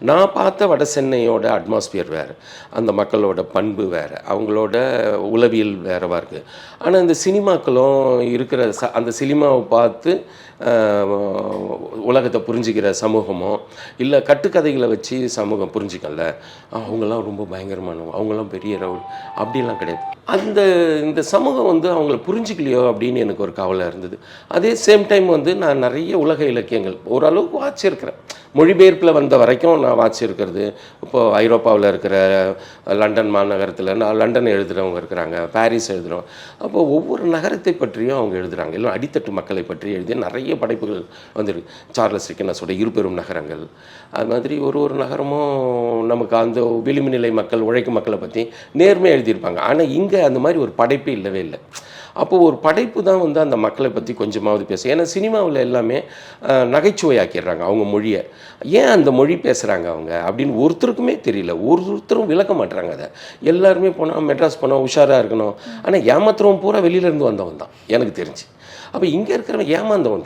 நான் பார்த்த வட சென்னையோட அட்மாஸ்பியர் வேறு, அந்த மக்களோட பண்பு வேறு, அவங்களோட உளவியல் வேறவா இருக்குது. ஆனால் இந்த சினிமாக்களும் இருக்கிற அந்த சினிமாவை பார்த்து உலகத்தை புரிஞ்சிக்கிற சமூகமோ இல்லை கட்டுக்கதைகளை வச்சு சமூகம் புரிஞ்சிக்கல, அவங்களாம் ரொம்ப பயங்கரமானவங்க, அவங்களாம் பெரிய ரவுட் அப்படிலாம் கிடையாது. இந்த சமூகம் அவங்கள புரிஞ்சிக்கலையோ அப்படின்னு எனக்கு ஒரு கவலை இருந்தது. அதே சேம் டைம் நான் நிறைய உலக இலக்கியங்கள் ஓரளவுக்கு வாசிச்சிருக்கிறேன். மொழிபெயர்ப்பில் வந்த வரைக்கும் நான் வாசிச்சிருக்கிறது. இப்போது ஐரோப்பாவில் இருக்கிற லண்டன் மாநகரத்தில் லண்டன் எழுதுகிறவங்க இருக்கிறாங்க, பாரிஸ் எழுதுகிறோம். அப்போது ஒவ்வொரு நகரத்தை பற்றியும் அவங்க எழுதுகிறாங்க. இல்லை அடித்தட்டு மக்களை பற்றி எழுதிய நிறைய படைப்புகள் வந்துருக்கு. சார்லஸ் டிக்கன்ஸோட இருபெரும் நகரங்கள், அது மாதிரி ஒரு நகரமும் நமக்கு அந்த விளிம்பு நிலை மக்கள், உழைக்கும் மக்களை பற்றி நேர்மையாக எழுதியிருப்பாங்க. ஆனால் இங்கே அந்த மாதிரி ஒரு படைப்பே இல்லவே இல்லை. அப்போது ஒரு படைப்பு தான் அந்த மக்களை பற்றி கொஞ்சமாவது பேசும். ஏன்னா சினிமாவில் எல்லாமே நகைச்சுவையாக்கிடுறாங்க அவங்க மொழியை. ஏன் அந்த மொழி பேசுகிறாங்க அவங்க அப்படின்னு ஒருத்தருக்குமே தெரியல, ஒருத்தரும் விளக்க மாட்டுறாங்க. அதை எல்லாருமே போனால் மெட்ராஸ் போனால் உஷாராக இருக்கணும், ஆனால் ஏமாத்துறவன் பூரா வெளியிலேருந்து வந்தவன் தான் எனக்கு தெரிஞ்சு. அப்போ இங்கே இருக்கிறவன் ஏமாந்தவன் தான்.